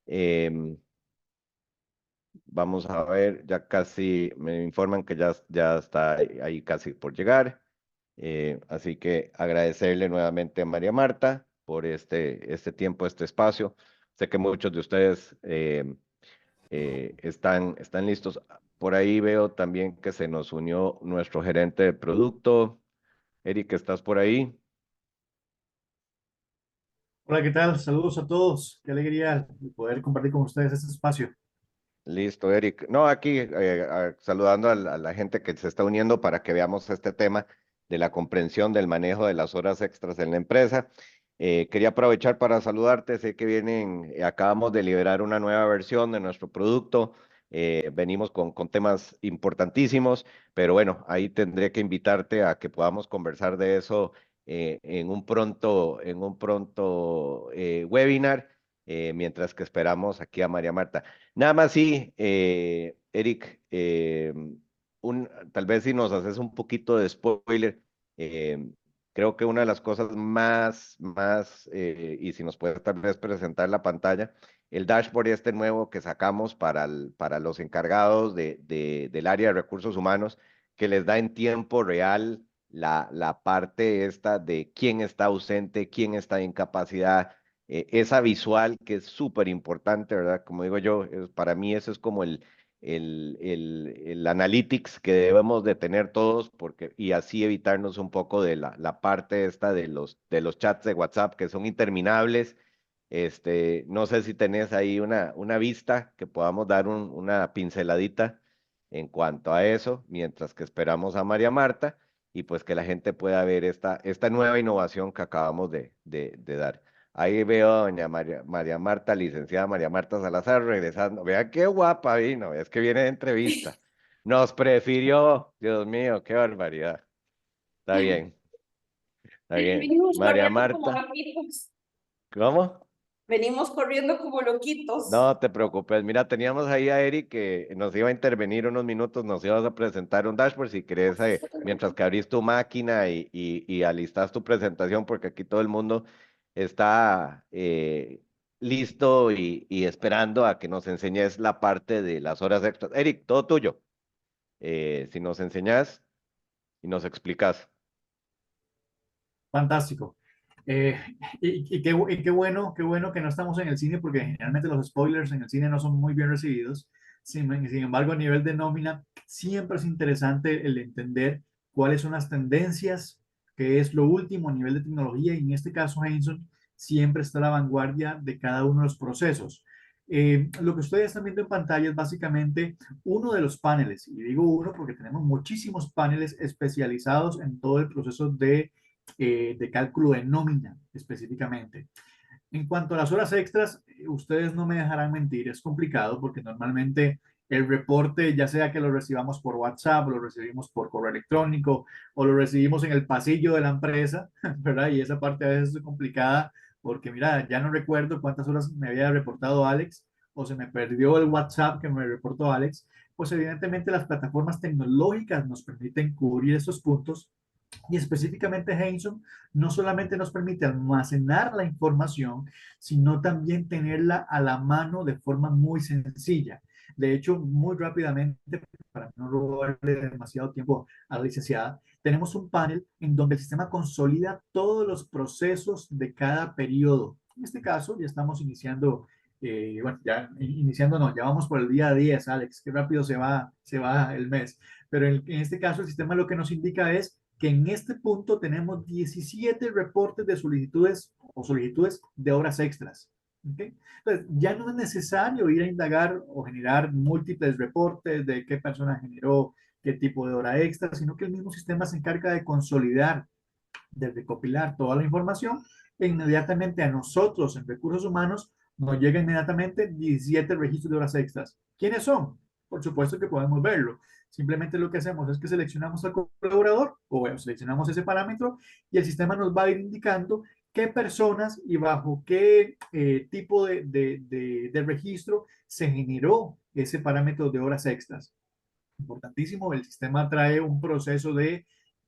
Em, Vamos a ver, ya casi me informan que ya está ahí casi por llegar. Así que agradecerle nuevamente a María Marta por este tiempo, este espacio. Sé que muchos de ustedes están listos. Por ahí veo también que se nos unió nuestro gerente de producto. Eric, ¿estás por ahí? Hola, ¿qué tal? Saludos a todos. Qué alegría poder compartir con ustedes este espacio. Listo, Eric. No, aquí saludando a la gente que se está uniendo para que veamos este tema de la comprensión del manejo de las horas extras en la empresa. Quería aprovechar para saludarte. Sé que acabamos de liberar una nueva versión de nuestro producto. Venimos con temas importantísimos, pero bueno, ahí tendré que invitarte a que podamos conversar de eso en un pronto webinar, mientras que esperamos aquí a María Marta. Nada más sí, Eric, tal vez si nos haces un poquito de spoiler, eh, creo que una de las cosas y si nos puedes tal vez presentar la pantalla, el dashboard este nuevo que sacamos para los encargados del área de recursos humanos, que les da en tiempo real la parte esta de quién está ausente, quién está en incapacidad, esa visual que es súper importante, ¿verdad? Como digo yo, para mí eso es como el analytics que debemos de tener todos, y así evitarnos un poco de la parte esta de los chats de WhatsApp que son interminables. No sé si tenés ahí una vista que podamos dar una pinceladita en cuanto a eso, mientras que esperamos a María Marta y pues que la gente pueda ver esta nueva innovación que acabamos de dar. Ahí veo a doña María Marta, licenciada María Marta Salazar, regresando. Vea qué guapa vino, es que viene de entrevista. Nos prefirió, Dios mío, qué barbaridad. Está bien, está bien. Venimos María corriendo como Marta, loquitos. ¿cómo? Venimos corriendo como loquitos. No te preocupes. Mira, teníamos ahí a Eric que nos iba a intervenir unos minutos, nos ibas a presentar un dashboard si querés, mientras que abrís tu máquina y alistas tu presentación, porque aquí todo el mundo está listo y esperando a que nos enseñes la parte de las horas extras. Eric, todo tuyo. Si nos enseñas y nos explicas. Fantástico. Eh, qué bueno que no estamos en el cine porque generalmente los spoilers en el cine no son muy bien recibidos. Sin embargo, a nivel de nómina, siempre es interesante el entender cuáles son las tendencias, qué es lo último a nivel de tecnología y en este caso, Henson siempre está a la vanguardia de cada uno de los procesos. Lo que ustedes están viendo en pantalla es básicamente uno de los paneles, y digo uno porque tenemos muchísimos paneles especializados en todo el proceso de cálculo de nómina específicamente. En cuanto a las horas extras, ustedes no me dejarán mentir, es complicado porque normalmente el reporte, ya sea que lo recibamos por WhatsApp, lo recibimos por correo electrónico o lo recibimos en el pasillo de la empresa, ¿verdad? Y esa parte a veces es complicada porque, mira, ya no recuerdo cuántas horas me había reportado Alex o se me perdió el WhatsApp que me reportó Alex. Pues evidentemente las plataformas tecnológicas nos permiten cubrir estos puntos y específicamente Henson no solamente nos permite almacenar la información, sino también tenerla a la mano de forma muy sencilla. De hecho, muy rápidamente, para no robarle demasiado tiempo a la licenciada, tenemos un panel en donde el sistema consolida todos los procesos de cada periodo. En este caso, ya estamos iniciando, bueno, ya iniciando, no, ya vamos por el día 10, Alex, qué rápido se va el mes. Pero en este caso, el sistema lo que nos indica es que en este punto tenemos 17 reportes de solicitudes o solicitudes de horas extras. ¿Okay? Entonces, ya no es necesario ir a indagar o generar múltiples reportes de qué persona generó qué tipo de hora extra, sino que el mismo sistema se encarga de consolidar, de recopilar toda la información e inmediatamente a nosotros en recursos humanos nos llega inmediatamente 17 registros de horas extras. ¿Quiénes son? Por supuesto que podemos verlo. Simplemente lo que hacemos es que seleccionamos al colaborador o bueno, seleccionamos ese parámetro y el sistema nos va a ir indicando qué personas y bajo qué tipo de registro se generó ese parámetro de horas extras. Importantísimo, el sistema trae un proceso de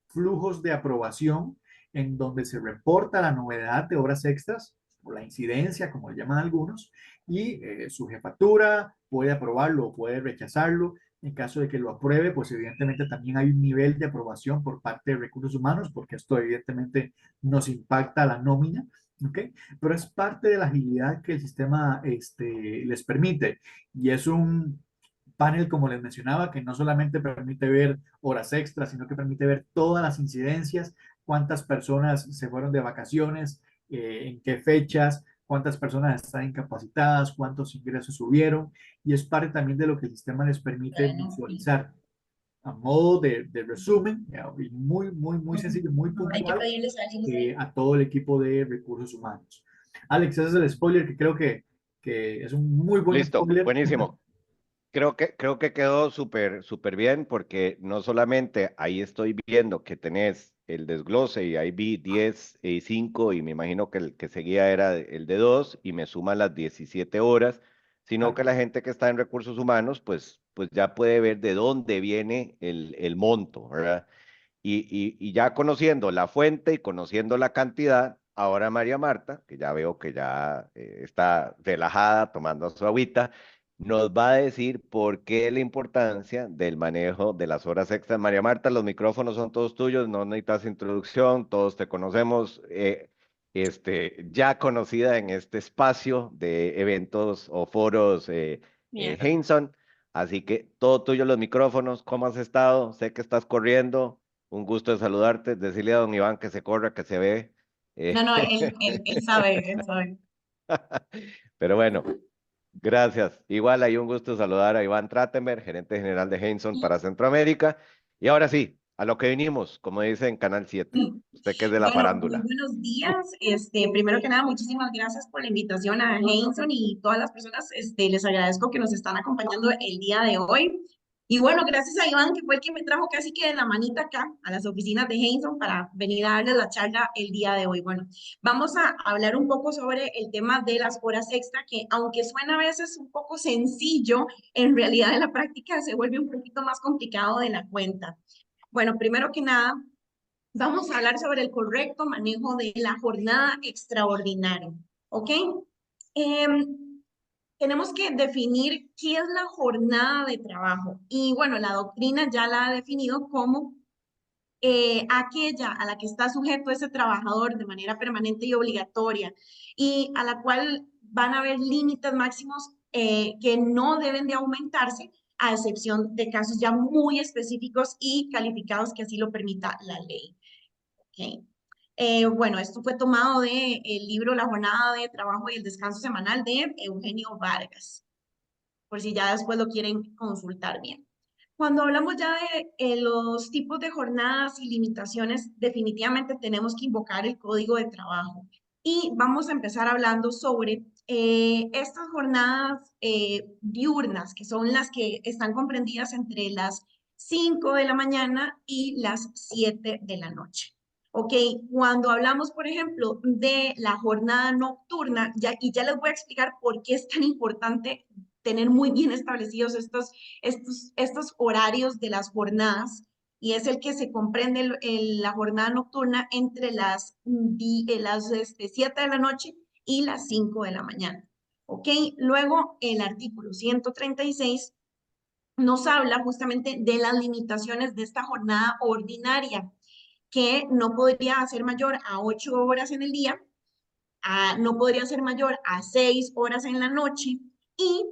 flujos de aprobación en donde se reporta la novedad de horas extras. la incidencia, como le llaman algunos, y su jefatura puede aprobarlo o puede rechazarlo. En caso de que lo apruebe, pues evidentemente también hay un nivel de aprobación por parte de recursos humanos, porque esto evidentemente nos impacta la nómina, ¿ok? Pero es parte de la agilidad que el sistema les permite. Y es un panel, como les mencionaba, que no solamente permite ver horas extras, sino que permite ver todas las incidencias, cuántas personas se fueron de vacaciones, en qué fechas, cuántas personas están incapacitadas, cuántos ingresos subieron, y es parte también de lo que el sistema les permite Bueno, sí. visualizar a modo de resumen, y muy sencillo, muy Hay que puntual, pedirles a alguien. a todo el equipo de recursos humanos. Alex, ese es el spoiler que creo que es un muy buen Listo, spoiler. buenísimo. Creo que quedó súper bien porque no solamente ahí estoy viendo que tenés el desglose y ahí vi 10 y 5 y me imagino que el que seguía era el de 2 y me suman las 17 horas, sino que la gente que está en recursos humanos pues ya puede ver de dónde viene el monto, ¿verdad? Y ya conociendo la fuente y conociendo la cantidad, ahora María Marta, que ya veo que ya está relajada tomando su agüita, nos va a decir por qué la importancia del manejo de las horas extras. María Marta, los micrófonos son todos tuyos, no necesitas introducción, todos te conocemos, ya conocida en este espacio de eventos o foros Mierda. Hanson. Así que todo tuyo los micrófonos, ¿cómo has estado? Sé que estás corriendo. Un gusto de saludarte. Decirle a don Iván que se corra, que se ve. No, no, él sabe, él sabe. Pero bueno, gracias. Igual hay un gusto de saludar a Iván Trachtenberg, gerente general de Henson para Centroamérica. Y ahora sí, a lo que vinimos, como dice en Canal 7. Usted que es de la Bueno, muy farándula. buenos días. Primero que nada, muchísimas gracias por la invitación a Hanson y todas las personas. Les agradezco que nos están acompañando el día de hoy. Y bueno, gracias a Iván, que fue el que me trajo casi que de la manita acá a las oficinas de Hanson para venir a darles la charla el día de hoy. Bueno, vamos a hablar un poco sobre el tema de las horas extra, que aunque suena a veces un poco sencillo, en realidad en la práctica se vuelve un poquito más complicado de la cuenta. Bueno, primero que nada, vamos a hablar sobre el correcto manejo de la jornada extraordinaria, ¿ok? Em, Tenemos que definir qué es la jornada de trabajo. Y bueno, la doctrina ya la ha definido como aquella a la que está sujeto ese trabajador de manera permanente y obligatoria y a la cual van a haber límites máximos que no deben de aumentarse a excepción de casos ya muy específicos y calificados que así lo permita la ley. Okay. Bueno, esto fue tomado del libro La jornada de trabajo y el descanso semanal de Eugenio Vargas, por si ya después lo quieren consultar bien. Cuando hablamos ya de los tipos de jornadas y limitaciones, definitivamente tenemos que invocar el código de trabajo. Y vamos a empezar hablando sobre estas jornadas diurnas, que son las que están comprendidas entre las 5 de la mañana y las 7 de la noche. Ok, cuando hablamos, por ejemplo, de la jornada nocturna, y ya les voy a explicar por qué es tan importante tener muy bien establecidos estos horarios de las jornadas, y es el que se comprende la jornada nocturna entre las 7 de la noche y las 5 de la mañana. ¿Ok? Luego, el artículo 136 nos habla justamente de las limitaciones de esta jornada ordinaria, que no podría ser mayor a 8 horas en el día, no podría ser mayor a 6 horas en la noche y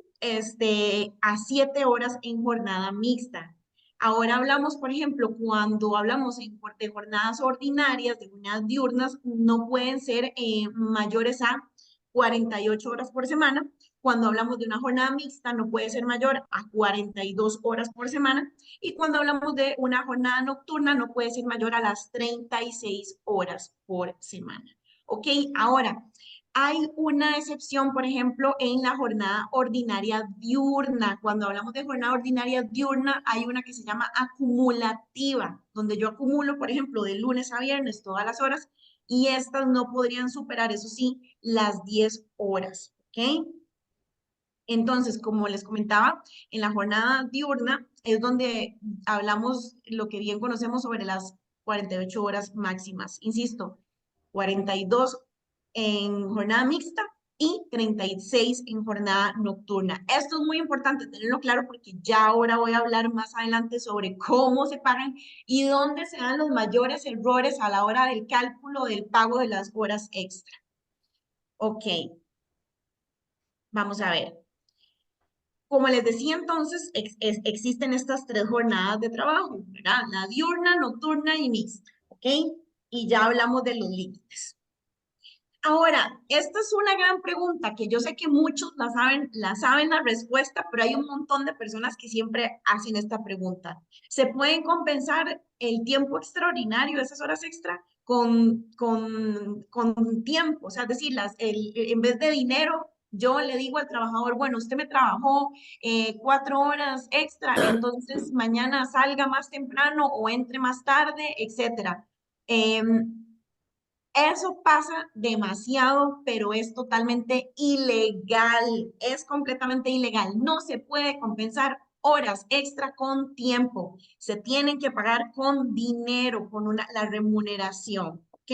a 7 horas en jornada mixta. Ahora hablamos, por ejemplo, cuando hablamos de jornadas ordinarias, de jornadas diurnas, no pueden ser mayores a 48 horas por semana. Cuando hablamos de una jornada mixta, no puede ser mayor a 42 horas por semana. Y cuando hablamos de una jornada nocturna, no puede ser mayor a las 36 horas por semana. Ok, ahora, hay una excepción, por ejemplo, en la jornada ordinaria diurna. Cuando hablamos de jornada ordinaria diurna, hay una que se llama acumulativa, donde yo acumulo, por ejemplo, de lunes a viernes todas las horas y estas no podrían superar, eso sí, las 10 horas. ¿Ok? Entonces, como les comentaba, en la jornada diurna es donde hablamos lo que bien conocemos sobre las 48 horas máximas. Insisto, 42 en jornada mixta y 36 en jornada nocturna. Esto es muy importante tenerlo claro porque ya ahora voy a hablar más adelante sobre cómo se pagan y dónde se dan los mayores errores a la hora del cálculo del pago de las horas extra. Ok, vamos a ver. Como les decía entonces, existen estas 3 jornadas de trabajo, ¿verdad? La diurna, nocturna y mixta, ¿ok? Y ya hablamos de los límites. Ahora, esta es una gran pregunta que yo sé que muchos la saben la respuesta, pero hay un montón de personas que siempre hacen esta pregunta. ¿Se pueden compensar el tiempo extraordinario, esas horas extra, con tiempo? O sea, es decir, en vez de dinero, yo le digo al trabajador, bueno, usted me trabajó 4 horas extra, entonces mañana salga más temprano o entre más tarde, etcétera. Eso pasa demasiado, pero es totalmente ilegal, es completamente ilegal. No se puede compensar horas extra con tiempo. Se tienen que pagar con dinero, con la remuneración, ¿ok?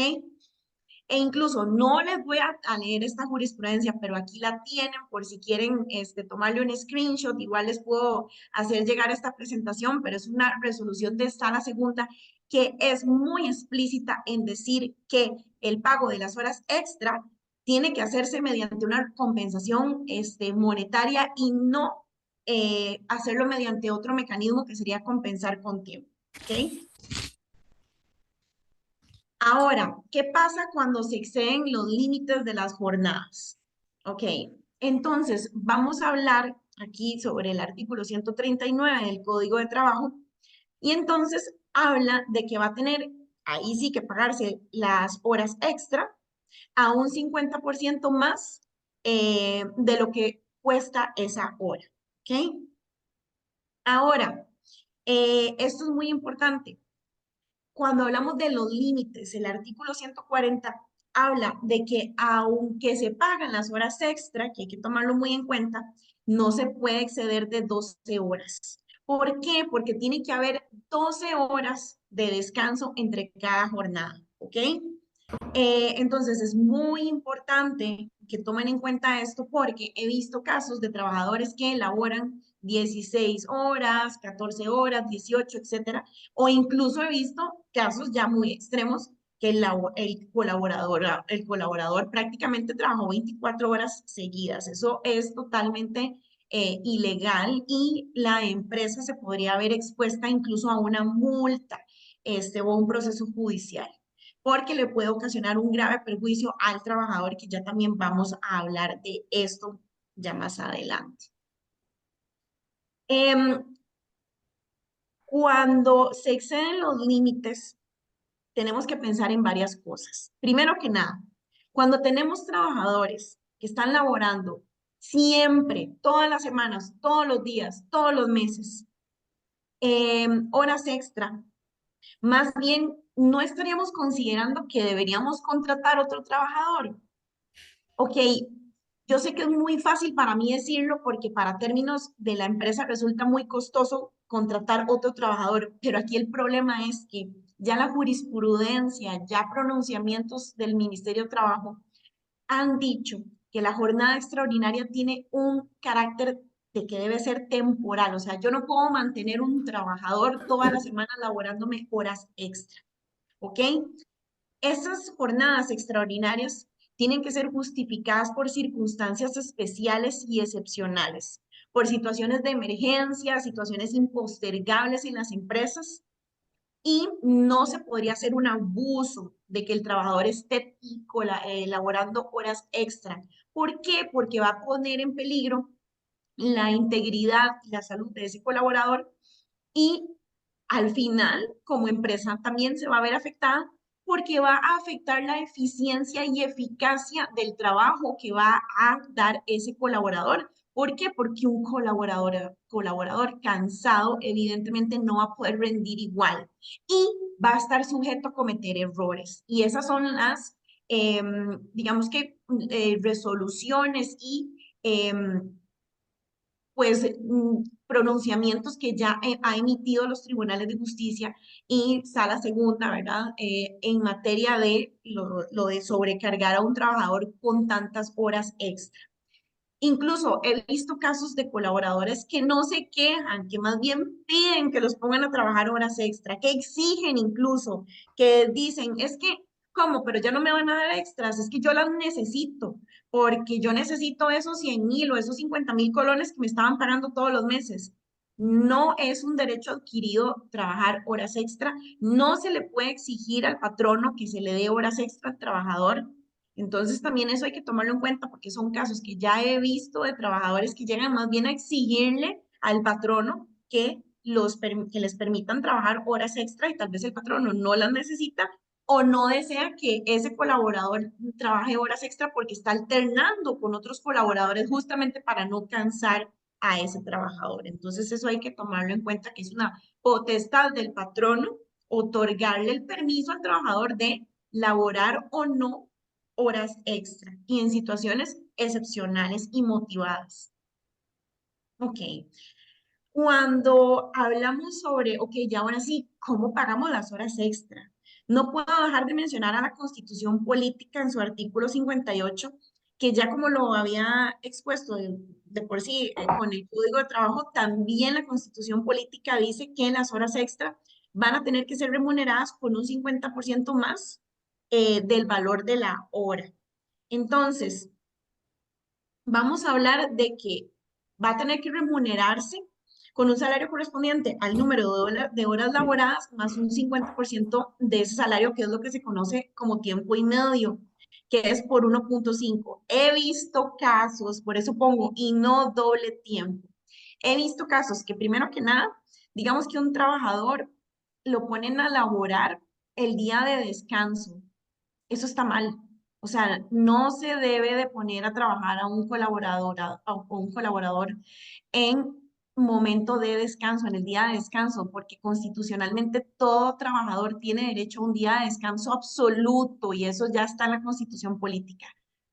E incluso no les voy a leer esta jurisprudencia, pero aquí la tienen por si quieren tomarle un screenshot. Igual les puedo hacer llegar esta presentación, pero es una resolución de Sala Segunda que es muy explícita en decir que el pago de las horas extra tiene que hacerse mediante una compensación monetaria y no hacerlo mediante otro mecanismo que sería compensar con tiempo. ¿Ok? Ahora, ¿qué pasa cuando se exceden los límites de las jornadas? Ok, entonces vamos a hablar aquí sobre el artículo 139 del Código de Trabajo y entonces habla de que va a tener, ahí sí que pagarse las horas extra a un 50% más de lo que cuesta esa hora. ¿Ok? Ahora, esto es muy importante. Cuando hablamos de los límites, el artículo 140 habla de que aunque se pagan las horas extra, que hay que tomarlo muy en cuenta, no se puede exceder de 12 horas. ¿Por qué? Porque tiene que haber 12 horas de descanso entre cada jornada, ¿ok? Entonces es muy importante que tomen en cuenta esto porque he visto casos de trabajadores que elaboran 16 horas, 14 horas, 18, etcétera, o incluso he visto casos ya muy extremos que el colaborador prácticamente trabajó 24 horas seguidas. Eso es totalmente ilegal y la empresa se podría ver expuesta incluso a una multa o a un proceso judicial porque le puede ocasionar un grave perjuicio al trabajador, que ya también vamos a hablar de esto ya más adelante. Cuando se exceden los límites, tenemos que pensar en varias cosas. Primero que nada, cuando tenemos trabajadores que están laborando siempre, todas las semanas, todos los días, todos los meses, horas extra, más bien no estaríamos considerando que deberíamos contratar otro trabajador. Ok, yo sé que es muy fácil para mí decirlo porque para términos de la empresa resulta muy costoso contratar otro trabajador, pero aquí el problema es que ya la jurisprudencia, ya pronunciamientos del Ministerio de Trabajo han dicho que la jornada extraordinaria tiene un carácter de que debe ser temporal, o sea, yo no puedo mantener un trabajador toda la semana laborándome horas extra, ¿ok? Esas jornadas extraordinarias tienen que ser justificadas por circunstancias especiales y excepcionales, por situaciones de emergencia, situaciones impostergables en las empresas y no se podría hacer un abuso de que el trabajador esté elaborando horas extra. ¿Por qué? Porque va a poner en peligro la integridad y la salud de ese colaborador y al final, como empresa, también se va a ver afectada porque va a afectar la eficiencia y eficacia del trabajo que va a dar ese colaborador. ¿Por qué? Porque un colaborador cansado evidentemente no va a poder rendir igual y va a estar sujeto a cometer errores. Y esas son las, digamos que, resoluciones y pues pronunciamientos que ya ha emitido los tribunales de justicia y sala segunda, ¿verdad? En materia de lo de sobrecargar a un trabajador con tantas horas extra. Incluso he visto casos de colaboradores que no se quejan, que más bien piden que los pongan a trabajar horas extra, que exigen incluso, que dicen, es que, ¿cómo? Pero ya no me van a dar extras, es que yo las necesito, porque yo necesito esos 100.000 o esos 50.000 colones que me estaban pagando todos los meses. No es un derecho adquirido trabajar horas extra, no se le puede exigir al patrono que se le dé horas extra al trabajador. Entonces también eso hay que tomarlo en cuenta porque son casos que ya he visto de trabajadores que llegan más bien a exigirle al patrono que, que les permitan trabajar horas extra y tal vez el patrono no las necesita o no desea que ese colaborador trabaje horas extra porque está alternando con otros colaboradores justamente para no cansar a ese trabajador. Entonces eso hay que tomarlo en cuenta que es una potestad del patrono otorgarle el permiso al trabajador de laborar o no horas extra y en situaciones excepcionales y motivadas. Ok. Cuando hablamos sobre, ok, ya ahora sí, ¿cómo pagamos las horas extra? No puedo dejar de mencionar a la Constitución Política en su artículo 58, que ya como lo había expuesto de por sí con el Código de Trabajo, también la Constitución Política dice que las horas extra van a tener que ser remuneradas con un 50% más del valor de la hora. Entonces, vamos a hablar de que va a tener que remunerarse con un salario correspondiente al número de horas laboradas más un 50% de ese salario, que es lo que se conoce como tiempo y medio, que es por 1.5. He visto casos, por eso pongo, y no doble tiempo. He visto casos que primero que nada, digamos que un trabajador lo ponen a laborar el día de descanso. Eso está mal. O sea, no se debe de poner a trabajar a un colaborador, a un colaborador en momento de descanso, en el día de descanso, porque constitucionalmente todo trabajador tiene derecho a un día de descanso absoluto y eso ya está en la Constitución política.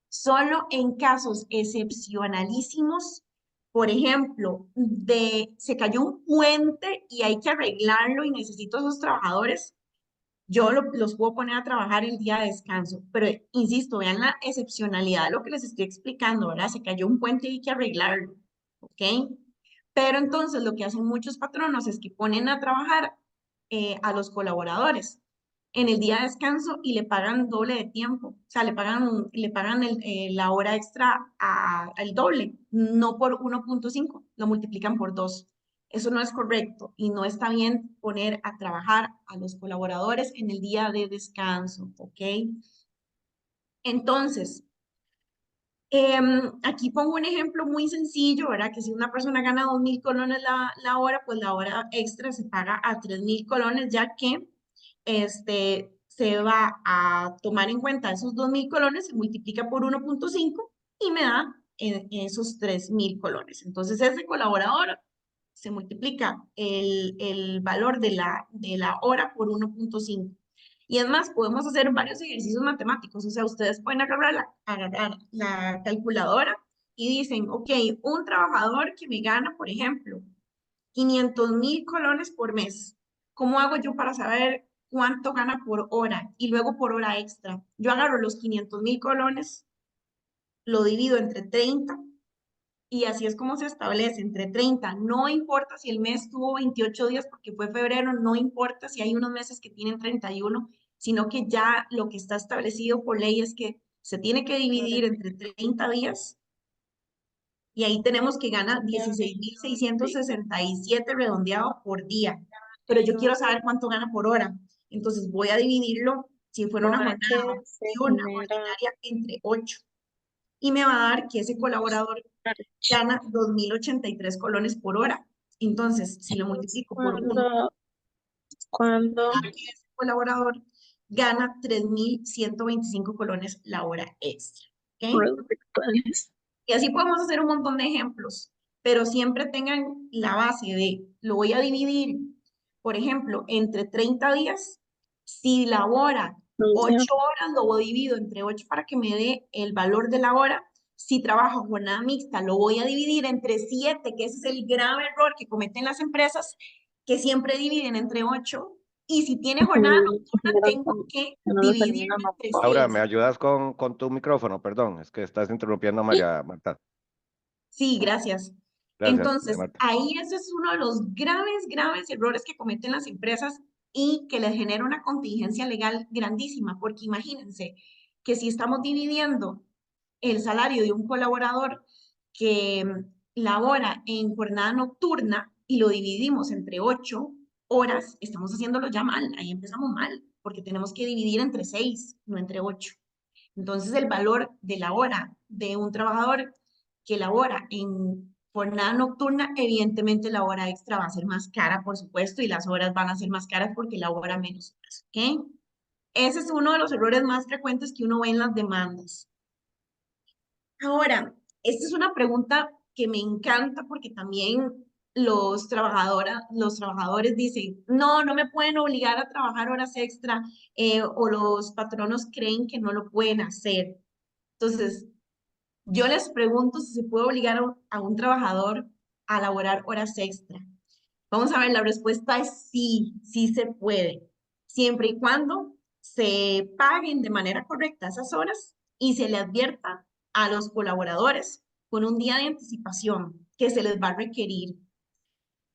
Solo en casos excepcionalísimos, por ejemplo, se cayó un puente y hay que arreglarlo y necesito a esos trabajadores, yo los puedo poner a trabajar el día de descanso, pero insisto, vean la excepcionalidad de lo que les estoy explicando, ¿verdad? Se cayó un puente y hay que arreglarlo, ¿ok? Pero entonces lo que hacen muchos patronos es que ponen a trabajar a los colaboradores en el día de descanso y le pagan doble de tiempo, o sea, le pagan la hora extra al doble, no por 1.5, lo multiplican por 2. Eso no es correcto y no está bien poner a trabajar a los colaboradores en el día de descanso, ¿ok? Entonces, aquí pongo un ejemplo muy sencillo, ¿verdad? Que si una persona gana 2.000 colones la hora, pues la hora extra se paga a 3.000 colones, ya que se va a tomar en cuenta esos 2.000 colones, se multiplica por 1.5 y me da esos 3.000 colones. Entonces, ese colaborador se multiplica el valor de la hora por 1.5. Y es más, podemos hacer varios ejercicios matemáticos. O sea, ustedes pueden agarrar la calculadora y dicen, ok, un trabajador que me gana, por ejemplo, 500.000 colones por mes. ¿Cómo hago yo para saber cuánto gana por hora y luego por hora extra? Yo agarro los 500.000 colones, lo divido entre 30 y así es como se establece, entre 30. No importa si el mes tuvo 28 días porque fue febrero, no importa si hay unos meses que tienen 31, sino que ya lo que está establecido por ley es que se tiene que dividir entre 30 días y ahí tenemos que gana 16.667 redondeado por día. Pero yo quiero saber cuánto gana por hora. Entonces voy a dividirlo, si fuera una jornada Porque se genera ordinaria, entre 8. Y me va a dar que ese colaborador gana 2.083 colones por hora. Entonces, si lo multiplico por 1, cuando ese colaborador gana 3.125 colones la hora extra. ¿Ok? ruedas virtuales. Y así podemos hacer un montón de ejemplos, pero siempre tengan la base de, lo voy a dividir, por ejemplo, entre 30 días. Si labora 8 horas, lo divido entre 8 para que me dé el valor de la hora. si trabajo jornada mixta, lo voy a dividir entre 7, que ese es el grave error que cometen las empresas, que siempre dividen entre 8. Y si tiene jornada nocturna, tengo que No lo dividirlo terminamos. entre Laura, 6. ¿me ayudas con tu micrófono? Perdón, es que estás interrumpiendo a María Marta. Sí, gracias. Gracias, María Entonces, Marta. ahí ese es uno de los graves, graves errores que cometen las empresas y que les genera una contingencia legal grandísima, porque imagínense que si estamos dividiendo el salario de un colaborador que labora en jornada nocturna y lo dividimos entre 8 horas, estamos haciéndolo ya mal, ahí empezamos mal, porque tenemos que dividir entre 6, no entre 8. Entonces, el valor de la hora de un trabajador que labora en jornada nocturna, evidentemente la hora extra va a ser más cara, por supuesto, y las horas van a ser más caras porque labora menos horas, ¿ok? Ese es uno de los errores más frecuentes que uno ve en las demandas. Ahora, esta es una pregunta que me encanta porque también los trabajadores dicen, no, no me pueden obligar a trabajar horas extra, o los patronos creen que no lo pueden hacer. Entonces, yo les pregunto si se puede obligar a un trabajador a laborar horas extra. Vamos a ver, la respuesta es sí, sí se puede, siempre y cuando se paguen de manera correcta esas horas y se le advierta a los colaboradores con un día de anticipación que se les va a requerir.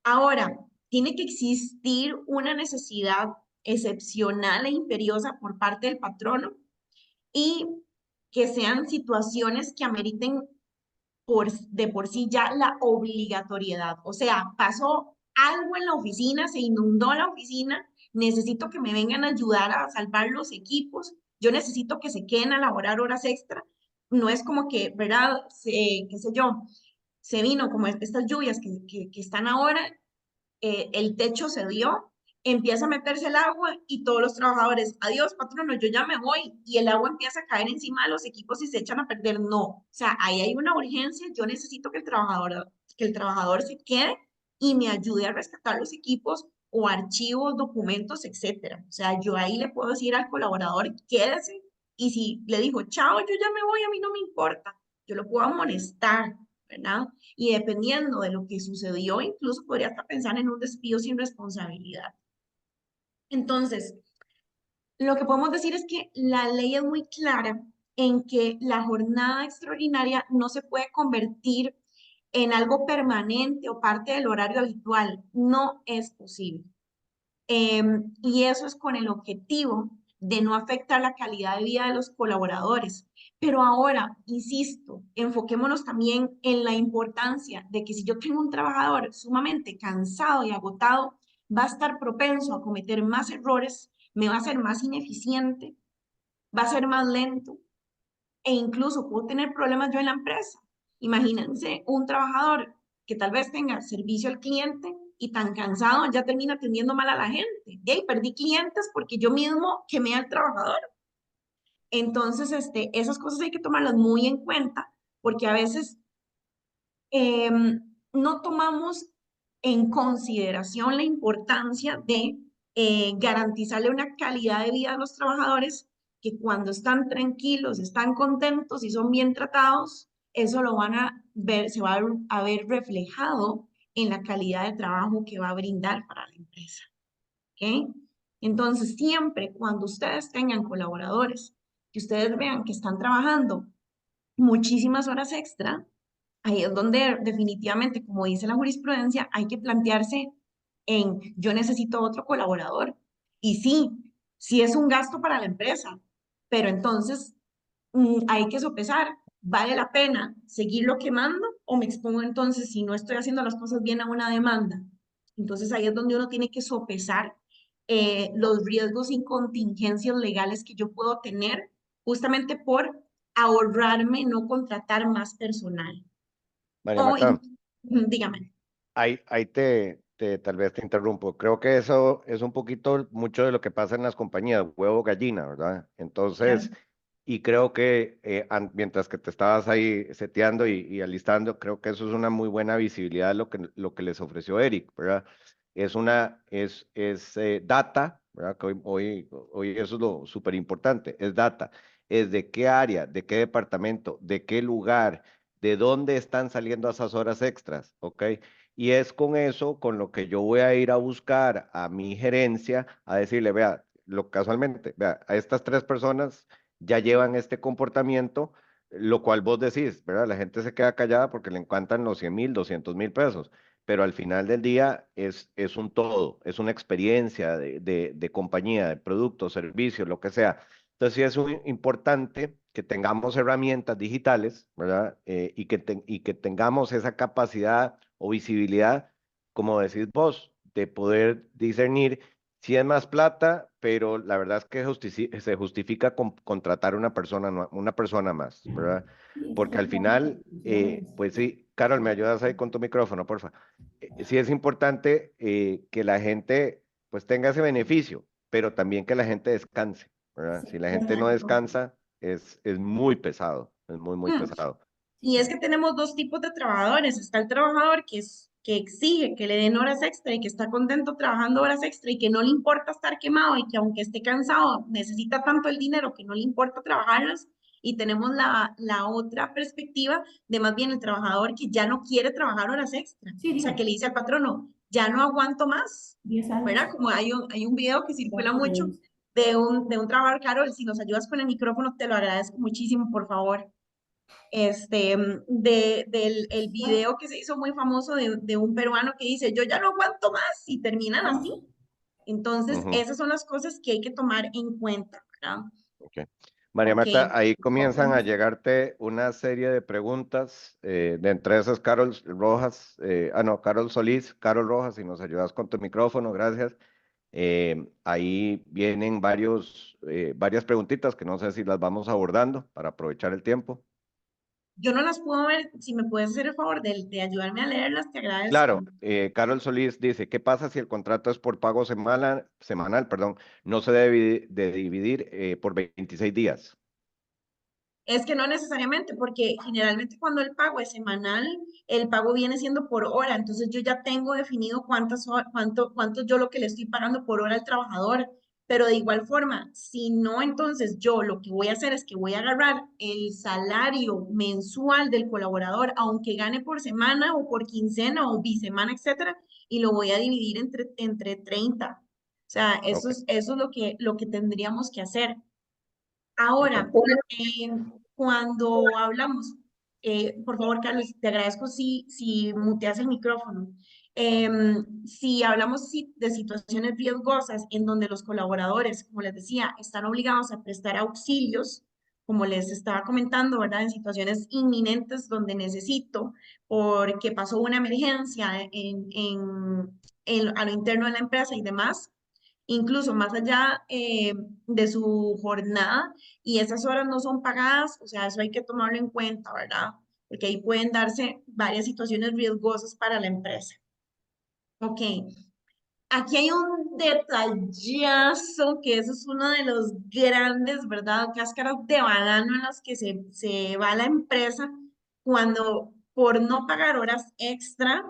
Ahora, tiene que existir una necesidad excepcional e imperiosa por parte del patrono y que sean situaciones que ameriten de por sí ya la obligatoriedad. O sea, pasó algo en la oficina, se inundó la oficina, necesito que me vengan a ayudar a salvar los equipos, yo necesito que se queden a laborar horas extra. No es como que, ¿verdad? Qué sé yo, se vino como estas lluvias que están ahora, el techo se dio, empieza a meterse el agua y todos los trabajadores, adiós, patrono, yo ya me voy, y el agua empieza a caer encima de los equipos y se echan a perder. No, o sea, ahí hay una urgencia, yo necesito que el trabajador se quede y me ayude a rescatar los equipos o archivos, documentos, etcétera. O sea, yo ahí le puedo decir al colaborador, quédese, y si le digo, chao, yo ya me voy, a mí no me importa, yo lo puedo amonestar, ¿verdad? Y dependiendo de lo que sucedió, incluso podría hasta pensar en un despido sin responsabilidad. Entonces, lo que podemos decir es que la ley es muy clara en que la jornada extraordinaria no se puede convertir en algo permanente o parte del horario habitual. No es posible. Y eso es con el objetivo de no afectar la calidad de vida de los colaboradores. Pero ahora, insisto, enfoquémonos también en la importancia de que si yo tengo un trabajador sumamente cansado y agotado, va a estar propenso a cometer más errores, me va a ser más ineficiente, va a ser más lento e incluso puedo tener problemas yo en la empresa. Imagínense un trabajador que tal vez tenga servicio al cliente y tan cansado ya termina atendiendo mal a la gente. Y ahí perdí clientes porque yo mismo quemé al trabajador. Entonces, esas cosas hay que tomarlas muy en cuenta porque a veces no tomamos en consideración la importancia de garantizarle una calidad de vida a los trabajadores que cuando están tranquilos, están contentos y son bien tratados, eso lo van a ver, se va a ver reflejado en la calidad de trabajo que va a brindar para la empresa. ¿Ok? Entonces, siempre cuando ustedes tengan colaboradores, que ustedes vean que están trabajando muchísimas horas extra, ahí es donde definitivamente, como dice la jurisprudencia, hay que plantearse en yo necesito otro colaborador. Y sí, sí es un gasto para la empresa, pero entonces hay que sopesar, ¿vale la pena seguirlo quemando o me expongo entonces si no estoy haciendo las cosas bien a una demanda? Entonces ahí es donde uno tiene que sopesar los riesgos y contingencias legales que yo puedo tener justamente por ahorrarme no contratar más personal. María O, Marta, dígame. ahí tal vez te interrumpo. Creo que eso es un poquito mucho de lo que pasa en las compañías, huevo gallina, ¿verdad? Claro. Entonces, y creo que mientras que te estabas ahí seteando y alistando, creo que eso es una muy buena visibilidad de lo que les ofreció Eric, ¿verdad? Es data, ¿verdad? Que hoy eso es lo súper importante, es data. es de qué área, de qué departamento, de qué lugar, de dónde están saliendo esas horas extras, ¿ok? Y es con eso con lo que yo voy a ir a buscar a mi gerencia a decirle, vea, casualmente, vea, a estas 3 personas ya llevan este comportamiento, lo cual vos decís, ¿verdad? La gente se queda callada porque le encantan los 100,000, 200,000 pesos, pero al final del día es un todo, es una experiencia de compañía, de productos, servicios, lo que sea. Entonces sí es importante que tengamos herramientas digitales, ¿verdad? Y que tengamos esa capacidad o visibilidad, como decís vos, de poder discernir si es más plata, pero la verdad es que se justifica contratar una persona más, ¿verdad? Porque al final, pues sí, Carol, ¿me ayudas ahí con tu micrófono, porfa? Sí es importante que la gente pues tenga ese beneficio, pero también que la gente descanse, ¿verdad? Si la gente no Exacto. descansa, es muy pesado, es muy, muy Mm. pesado. Y es que tenemos dos tipos de trabajadores. Está el trabajador que exige que le den horas extra y que está contento trabajando horas extra y que no le importa estar quemado y que aunque esté cansado necesita tanto el dinero que no le importa trabajarlas. Y tenemos la otra perspectiva de más bien el trabajador que ya no quiere trabajar horas extra. Sí, O sea, diga, que le dice al patrono, ya no aguanto más, 10 ¿verdad? años. Como hay un video que circula Cuatro mucho años. de un trabajador, Carol, si nos ayudas con el micrófono, te lo agradezco muchísimo, por favor del el video que se hizo muy famoso de un peruano que dice, yo ya no aguanto más y terminan así. Entonces, Ujú, esas son las cosas que hay que tomar en cuenta, ¿verdad? ok. María Ok, Marta, ahí comienzan a llegarte una serie de preguntas, de entre esas Carol Rojas, no, Carol Solís, Carol Rojas, si nos ayudas con tu micrófono, gracias. Ahí vienen varias preguntitas que no sé si las vamos abordando para aprovechar el tiempo. yo no las puedo ver, si me puedes hacer el favor de ayudarme a leerlas, te agradezco. Claro, Carol Solís dice, ¿qué pasa si el contrato es por pago semanal, perdón, no se debe de dividir por 26 días? Es que no necesariamente, porque generalmente cuando el pago es semanal, el pago viene siendo por hora. Entonces yo ya tengo definido cuánto yo lo que le estoy pagando por hora al trabajador. Pero de igual forma, si no, entonces yo lo que voy a hacer es que voy a agarrar el salario mensual del colaborador, aunque gane por semana o por quincena o bisemana, etcétera, y lo voy a dividir entre 30. O sea, Ok, eso es lo que tendríamos que hacer. ok. Ahora, eh, cuando hablamos, por favor, Carlos, te agradezco si muteas el micrófono. Si hablamos de situaciones riesgosas en donde los colaboradores, como les decía, están obligados a prestar auxilios, como les estaba comentando, ¿verdad? En situaciones inminentes donde necesito, porque pasó una emergencia a lo interno de la empresa y demás, incluso más allá de su jornada y esas horas no son pagadas, o sea, eso hay que tomarlo en cuenta, ¿verdad? Porque ahí pueden darse varias situaciones riesgosas para la empresa. Ok, aquí hay un detallazo que eso es uno de los grandes, ¿verdad? Cáscaras de banano en las que se va la empresa cuando por no pagar horas extra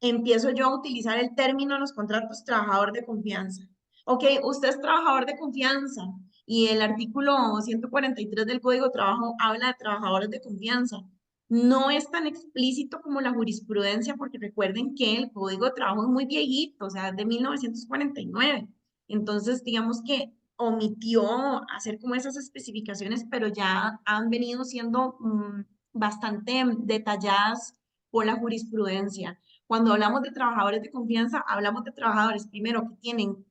empiezo yo a utilizar el término en los contratos trabajador de confianza. Ok, usted es trabajador de confianza y el artículo 143 del Código de Trabajo habla de trabajadores de confianza. No es tan explícito como la jurisprudencia, porque recuerden que el Código de Trabajo es muy viejito, o sea, es de 1949. Entonces, digamos que omitió hacer como esas especificaciones, pero ya han venido siendo bastante detalladas por la jurisprudencia. Cuando hablamos de trabajadores de confianza, hablamos de trabajadores, primero, que tienen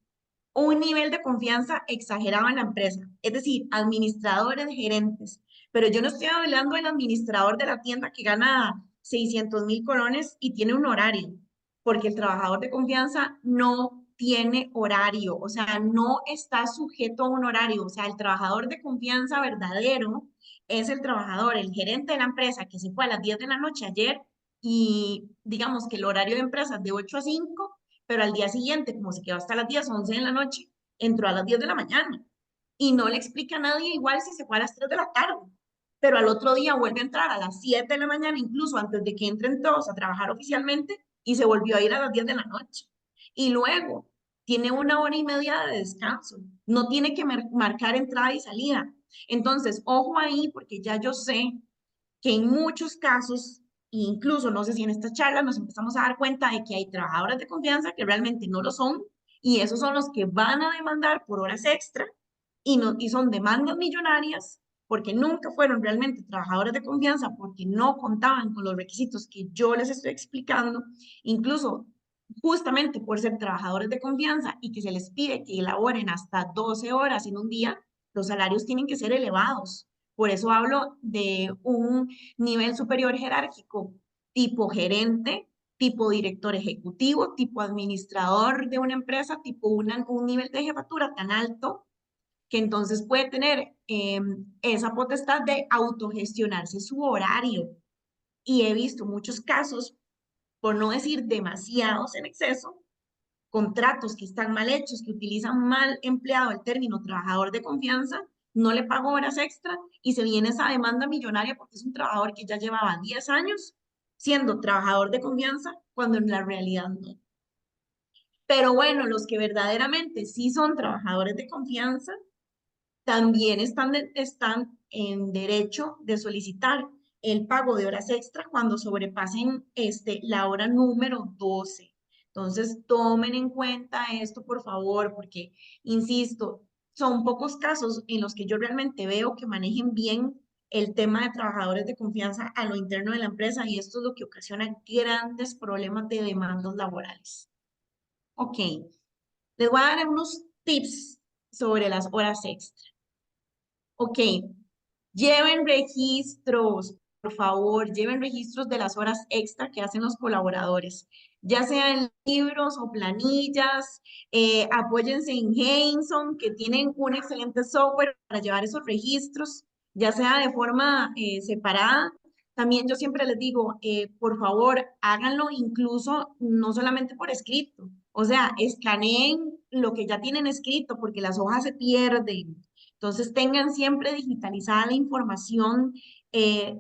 un nivel de confianza exagerado en la empresa, es decir, administradores, gerentes. Pero yo no estoy hablando del administrador de la tienda que gana 600,000 colones y tiene un horario, porque el trabajador de confianza no tiene horario, o sea, no está sujeto a un horario. O sea, el trabajador de confianza verdadero es el trabajador, el gerente de la empresa que se fue a las 10 de la noche ayer y digamos que el horario de empresa es de 8 a 5, pero al día siguiente, como se quedó hasta las 10, 11 de la noche, entró a las 10 de la mañana y no le explica a nadie igual si se fue a las 3 de la tarde, pero al otro día vuelve a entrar a las 7 de la mañana, incluso antes de que entren todos a trabajar oficialmente, y se volvió a ir a las 10 de la noche. Y luego tiene 1 hora y media de descanso, no tiene que marcar entrada y salida, Entonces, ojo ahí, porque ya yo sé que en muchos casos, incluso no sé si en esta charla nos empezamos a dar cuenta de que hay trabajadores de confianza que realmente no lo son, y esos son los que van a demandar por horas extra, y son demandas millonarias, porque nunca fueron realmente trabajadores de confianza, porque no contaban con los requisitos que yo les estoy explicando, incluso justamente por ser trabajadores de confianza y que se les pide que elaboren hasta 12 horas en un día, los salarios tienen que ser elevados. Por eso hablo de un nivel superior jerárquico, tipo gerente, tipo director ejecutivo, tipo administrador de una empresa, tipo un nivel de jefatura tan alto que entonces puede tener esa potestad de autogestionarse su horario. Y he visto muchos casos, por no decir demasiados en exceso, contratos que están mal hechos, que utilizan mal empleado el término trabajador de confianza, no le pago horas extra y se viene esa demanda millonaria porque es un trabajador que ya llevaba 10 años siendo trabajador de confianza, cuando en la realidad no. Pero bueno, los que verdaderamente sí son trabajadores de confianza, también están en derecho de solicitar el pago de horas extra cuando sobrepasen la hora número 12. Entonces, tomen en cuenta esto, por favor, porque, insisto, son pocos casos en los que yo realmente veo que manejen bien el tema de trabajadores de confianza a lo interno de la empresa, y esto es lo que ocasiona grandes problemas de demandas laborales. Ok, les voy a dar unos tips sobre las horas extra. Ok, lleven registros, por favor, lleven registros de las horas extra que hacen los colaboradores, ya sea en libros o planillas. Apóyense en Hanson, que tienen un excelente software para llevar esos registros, ya sea de forma separada. También yo siempre les digo, por favor, háganlo incluso no solamente por escrito, o sea, escaneen lo que ya tienen escrito porque las hojas se pierden. Entonces, tengan siempre digitalizada la información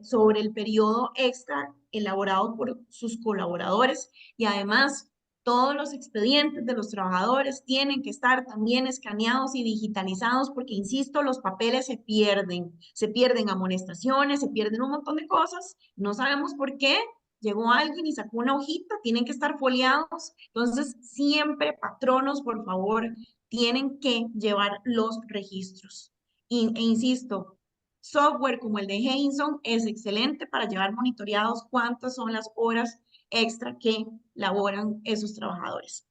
sobre el periodo extra elaborado por sus colaboradores, y además todos los expedientes de los trabajadores tienen que estar también escaneados y digitalizados porque, insisto, los papeles se pierden amonestaciones, se pierden un montón de cosas, no sabemos por qué. Llegó alguien y sacó una hojita, tienen que estar foliados. Entonces, siempre, patronos, por favor, tienen que llevar los registros. E insisto, software como el de Hanson es excelente para llevar monitoreados cuántas son las horas extra que laboran esos trabajadores.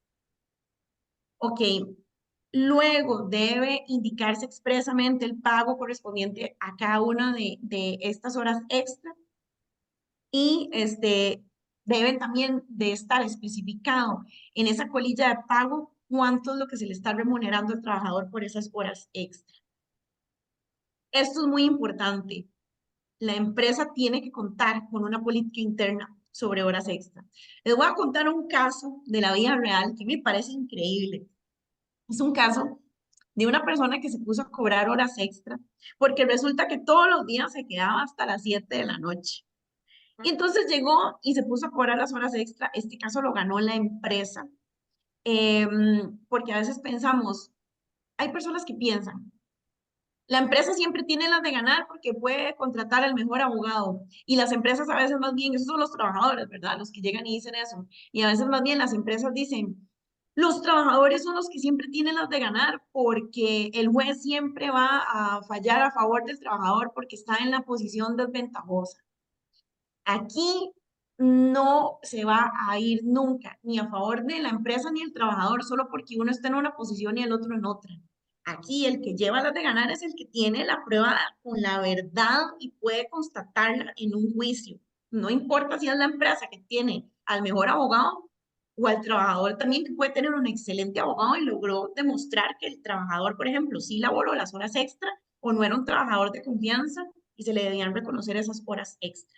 Ok, luego debe indicarse expresamente el pago correspondiente a cada una de estas horas extra, y deben también de estar especificado en esa colilla de pago cuánto es lo que se le está remunerando al trabajador por esas horas extra. Esto es muy importante. La empresa tiene que contar con una política interna sobre horas extra. Les voy a contar un caso de la vida real que me parece increíble. Es un caso de una persona que se puso a cobrar horas extra porque resulta que todos los días se quedaba hasta las 7 de la noche. Y entonces llegó y se puso a cobrar las horas extra. Este caso lo ganó la empresa, porque a veces pensamos, hay personas que piensan, la empresa siempre tiene las de ganar porque puede contratar al mejor abogado. Y las empresas a veces más bien, esos son los trabajadores, ¿verdad? Los que llegan y dicen eso. Y a veces más bien las empresas dicen, los trabajadores son los que siempre tienen las de ganar porque el juez siempre va a fallar a favor del trabajador porque está en la posición desventajosa. Aquí no se va a ir nunca ni a favor de la empresa ni el trabajador solo porque uno está en una posición y el otro en otra. Aquí el que lleva las de ganar es el que tiene la prueba con la verdad y puede constatarla en un juicio. No importa si es la empresa que tiene al mejor abogado o al trabajador también, que puede tener un excelente abogado y logró demostrar que el trabajador, por ejemplo, sí laboró las horas extra o no era un trabajador de confianza y se le debían reconocer esas horas extra.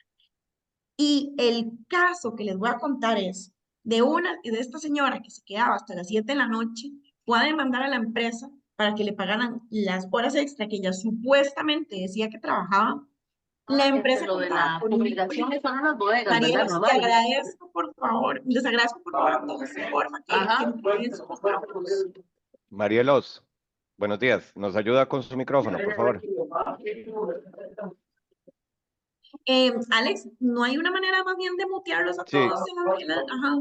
Y el caso que les voy a contar es de esta señora que se quedaba hasta las 7 de la noche, fue a demandar a la empresa para que le pagaran las horas extra que ella supuestamente decía que trabajaba. La empresa Lo de contaba la con publicación están en las bodegas, ¿verdad? Marielos, te Normales. agradezco, por favor, les agradezco por favor a todos, porfa, que Ajá. entreguen sus trabajos. Marielos, Buenos días. ¿Nos ayuda con su micrófono, por favor? Alex, ¿no hay una manera más bien de mutearlos a Sí, todos? Ajá.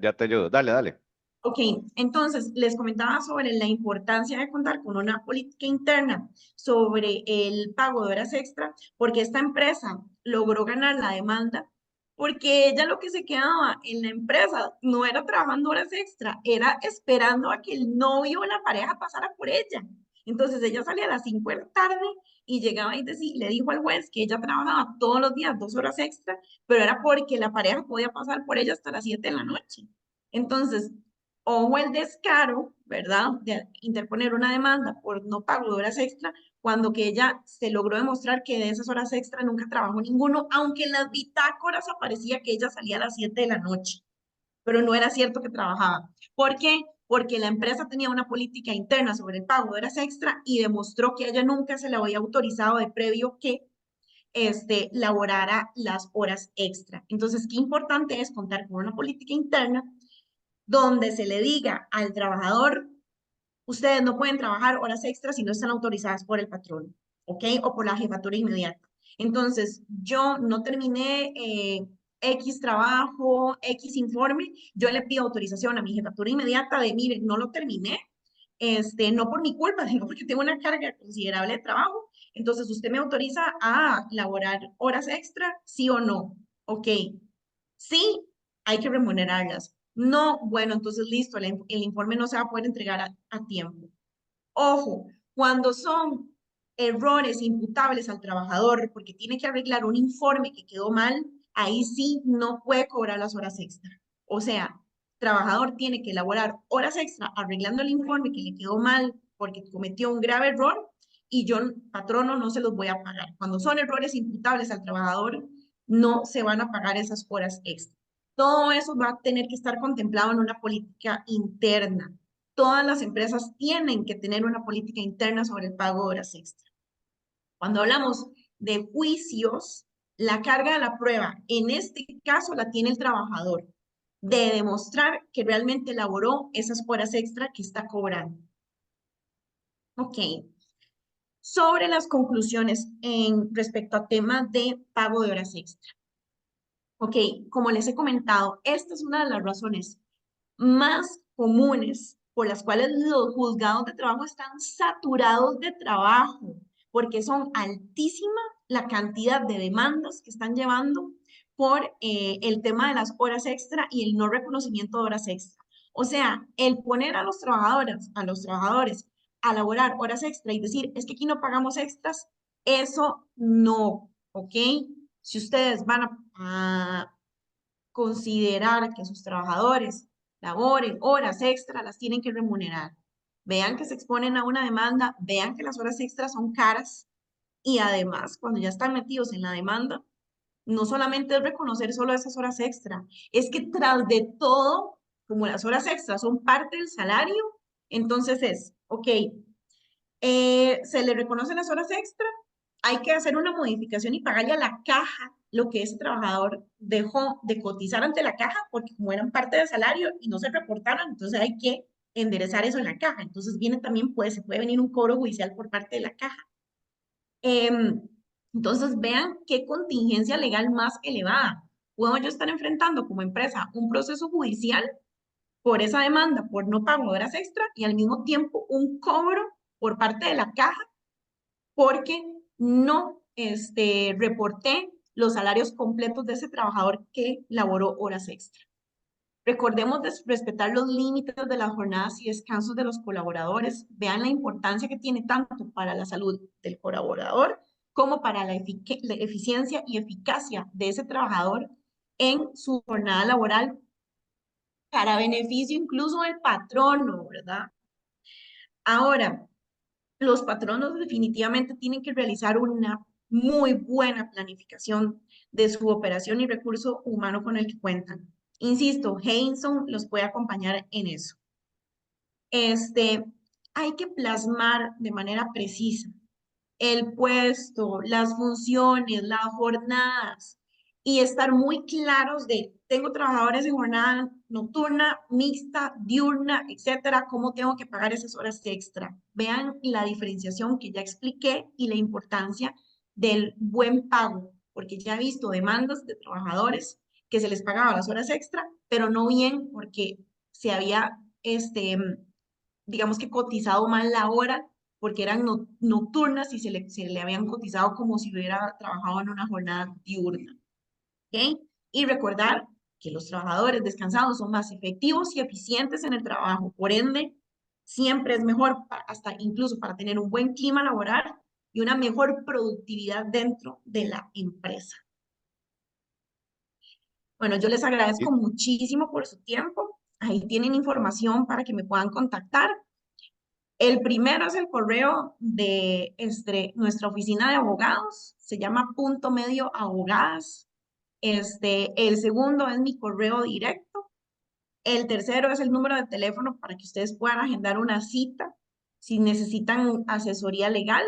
ya te ayudo. Dale, dale. Ok, entonces les comentaba sobre la importancia de contar con una política interna sobre el pago de horas extra, porque esta empresa logró ganar la demanda, porque ella lo que se quedaba en la empresa no era trabajando horas extra, era esperando a que el novio o la pareja pasara por ella. Entonces ella salía a las 5 de la tarde y llegaba y le dijo al juez que ella trabajaba todos los días 2 horas extra, pero era porque la pareja podía pasar por ella hasta las 7 de la noche. Entonces, ojo el descaro, ¿verdad?, de interponer una demanda por no pago de horas extra, cuando que ella se logró demostrar que de esas horas extra nunca trabajó ninguno, aunque en las bitácoras aparecía que ella salía a las 7 de la noche, pero no era cierto que trabajaba. ¿Por qué? Porque la empresa tenía una política interna sobre el pago de horas extra y demostró que a ella nunca se le había autorizado de previo que laborara las horas extra. Entonces, qué importante es contar con una política interna donde se le diga al trabajador: ustedes no pueden trabajar horas extras si no están autorizadas por el patrón, ¿ok? O por la jefatura inmediata. Entonces, yo no terminé X trabajo, X informe, yo le pido autorización a mi jefatura inmediata de: miren, no lo terminé, no por mi culpa, sino porque tengo una carga considerable de trabajo. Entonces, ¿usted me autoriza a laborar horas extra, sí o no? Ok, sí, hay que remunerarlas. No, bueno, entonces listo, el informe no se va a poder entregar a tiempo. Ojo, cuando son errores imputables al trabajador porque tiene que arreglar un informe que quedó mal, ahí sí no puede cobrar las horas extra. O sea, trabajador tiene que elaborar horas extra arreglando el informe que le quedó mal porque cometió un grave error, y yo, patrono, no se los voy a pagar. Cuando son errores imputables al trabajador, no se van a pagar esas horas extra. Todo eso va a tener que estar contemplado en una política interna. Todas las empresas tienen que tener una política interna sobre el pago de horas extra. Cuando hablamos de juicios, la carga de la prueba, en este caso, la tiene el trabajador, de demostrar que realmente elaboró esas horas extra que está cobrando. Ok. Sobre las conclusiones en respecto a temas de pago de horas extra. Ok, como les he comentado, esta es una de las razones más comunes por las cuales los juzgados de trabajo están saturados de trabajo, porque son altísima la cantidad de demandas que están llevando por el tema de las horas extra y el no reconocimiento de horas extra. O sea, el poner a los trabajadores a laborar horas extra y decir: es que aquí no pagamos extras, eso no, ¿ok? Si ustedes van a considerar que sus trabajadores laboren horas extra, las tienen que remunerar. Vean que se exponen a una demanda, vean que las horas extras son caras, y además, cuando ya están metidos en la demanda, no solamente es reconocer solo esas horas extra, es que tras de todo, como las horas extras son parte del salario, entonces es, ok, se le reconocen las horas extra, hay que hacer una modificación y pagarle a la caja lo que ese trabajador dejó de cotizar ante la caja, porque como eran parte del salario y no se reportaron, entonces hay que enderezar eso en la caja. Entonces viene también, pues, se puede venir un cobro judicial por parte de la caja. Entonces vean qué contingencia legal más elevada. Puedo yo estar enfrentando como empresa un proceso judicial por esa demanda por no pago de horas extra, y al mismo tiempo un cobro por parte de la caja porque no reporté los salarios completos de ese trabajador que laboró horas extra. Recordemos respetar los límites de las jornadas y descansos de los colaboradores. Vean la importancia que tiene tanto para la salud del colaborador como para la eficiencia y eficacia de ese trabajador en su jornada laboral, para beneficio incluso del patrono, ¿verdad? Ahora, los patronos definitivamente tienen que realizar una muy buena planificación de su operación y recurso humano con el que cuentan. Insisto, Heinsohn los puede acompañar en eso. Hay que plasmar de manera precisa el puesto, las funciones, las jornadas y estar muy claros de, tengo trabajadores en jornada nocturna, mixta, diurna, etcétera, cómo tengo que pagar esas horas extra. Vean la diferenciación que ya expliqué y la importancia del buen pago, porque ya he visto demandas de trabajadores que se les pagaba las horas extra, pero no bien porque se había, digamos que cotizado mal la hora, porque eran nocturnas y se le habían cotizado como si hubiera trabajado en una jornada diurna. ¿Ok? Y recordar que los trabajadores descansados son más efectivos y eficientes en el trabajo. Por ende, siempre es mejor, hasta incluso para tener un buen clima laboral y una mejor productividad dentro de la empresa. Bueno, yo les agradezco muchísimo por su tiempo. Ahí tienen información para que me puedan contactar. El primero es el correo de nuestra oficina de abogados, se llama Punto Medio Abogadas. El segundo es mi correo directo. El tercero es el número de teléfono para que ustedes puedan agendar una cita si necesitan asesoría legal.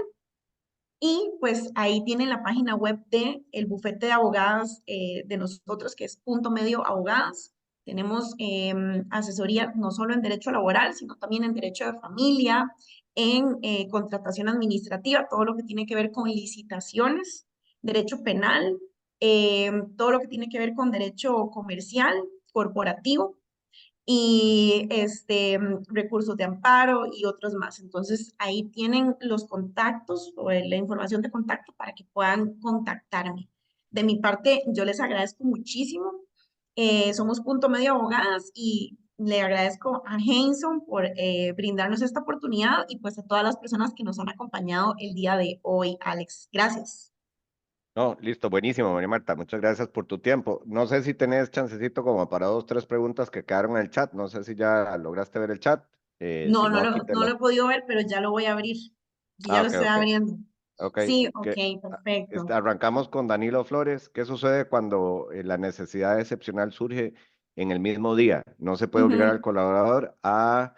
Y pues ahí tienen la página web de el bufete de abogadas de nosotros, que es Punto Medio Abogadas. Tenemos asesoría no solo en derecho laboral, sino también en derecho de familia, en contratación administrativa, todo lo que tiene que ver con licitaciones, derecho penal, todo lo que tiene que ver con derecho comercial, corporativo y recursos de amparo y otros más. Entonces, ahí tienen los contactos o la información de contacto para que puedan contactarme. De mi parte, yo les agradezco muchísimo. Somos Punto Medio Abogadas y le agradezco a Henson por brindarnos esta oportunidad y pues a todas las personas que nos han acompañado el día de hoy, Alex. Gracias. No, listo, buenísimo, María Marta. Muchas gracias por tu tiempo. No sé si tenés chancecito como para 2, 3 preguntas que quedaron en el chat. No sé si ya lograste ver el chat. Si No, no, aquí te no lo las... he podido ver, pero ya lo voy a abrir. Yo ya Ah, lo ok, estoy ok. abriendo. Ok. Sí, Que, ok, perfecto. arrancamos con Danilo Flores. ¿Qué sucede cuando la necesidad excepcional surge en el mismo día? No se puede obligar al Ujú. colaborador a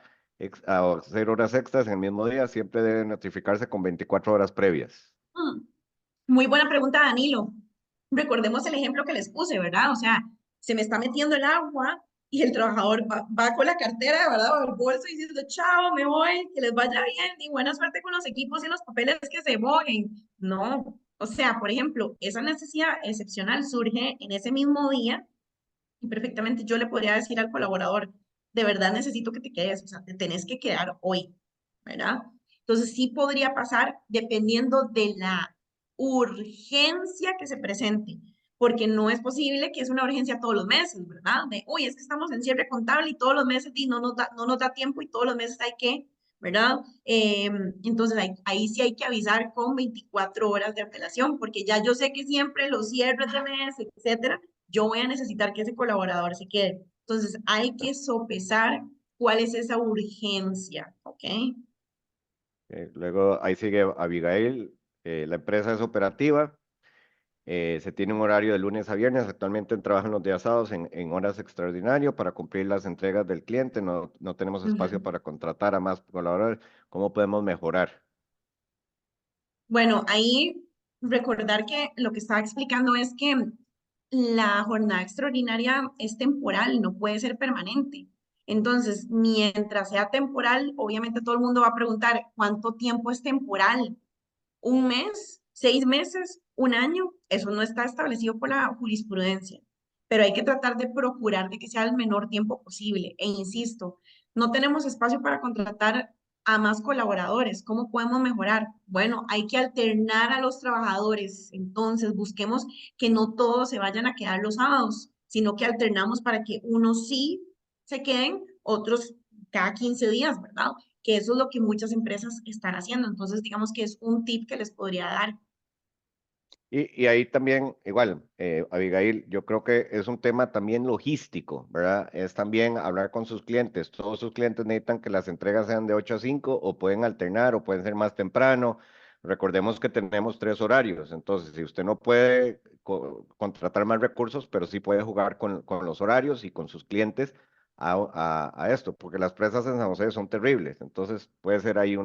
hacer horas extras en el mismo día. Siempre debe notificarse con 24 horas previas. Mm, Muy buena pregunta, Danilo. Recordemos el ejemplo que les puse, ¿verdad? O sea, se me está metiendo el agua y el trabajador va con la cartera, ¿verdad? O el bolso diciendo, chao, me voy, que les vaya bien y buena suerte con los equipos y los papeles que se mojen. No, o sea, por ejemplo, esa necesidad excepcional surge en ese mismo día y perfectamente yo le podría decir al colaborador, de verdad necesito que te quedes, o sea, te tenés que quedar hoy, ¿verdad? Entonces sí podría pasar dependiendo de la urgencia que se presente, porque no es posible que es una urgencia todos los meses, ¿verdad? De, uy, es que estamos en cierre contable y todos los meses y no nos da tiempo y todos los meses hay que, ¿verdad? Entonces ahí sí hay que avisar con 24 horas de antelación, porque ya yo sé que siempre los cierres de mes, etcétera, yo voy a necesitar que ese colaborador se quede. Entonces, hay que sopesar cuál es esa urgencia, ¿ok? Luego ahí sigue Abigail. La empresa es operativa. Se tiene un horario de lunes a viernes. Actualmente trabajan los días sábados en horas extraordinarias para cumplir las entregas del cliente. No tenemos espacio Ujú. para contratar a más colaboradores. ¿Cómo podemos mejorar? Bueno, ahí recordar que lo que estaba explicando es que la jornada extraordinaria es temporal, no puede ser permanente. Entonces, mientras sea temporal, obviamente todo el mundo va a preguntar, ¿cuánto tiempo es temporal? ¿Un mes? ¿6 meses? ¿Un año? Eso no está establecido por la jurisprudencia, pero hay que tratar de procurar de que sea el menor tiempo posible. E insisto, no tenemos espacio para contratar a más colaboradores. ¿Cómo podemos mejorar? Bueno, hay que alternar a los trabajadores. Entonces, busquemos que no todos se vayan a quedar los sábados, sino que alternamos para que unos sí se queden, otros cada 15 días, ¿verdad? Que eso es lo que muchas empresas están haciendo. Entonces, digamos que es un tip que les podría dar. Y ahí también, igual, Abigail, yo creo que es un tema también logístico, ¿verdad? Es también hablar con sus clientes. Todos sus clientes necesitan que las entregas sean de 8 a 5 o pueden alternar o pueden ser más temprano. Recordemos que tenemos 3 horarios, entonces si usted no puede contratar más recursos, pero sí puede jugar con los horarios y con sus clientes a esto, porque las presas en San José son terribles, entonces puede ser ahí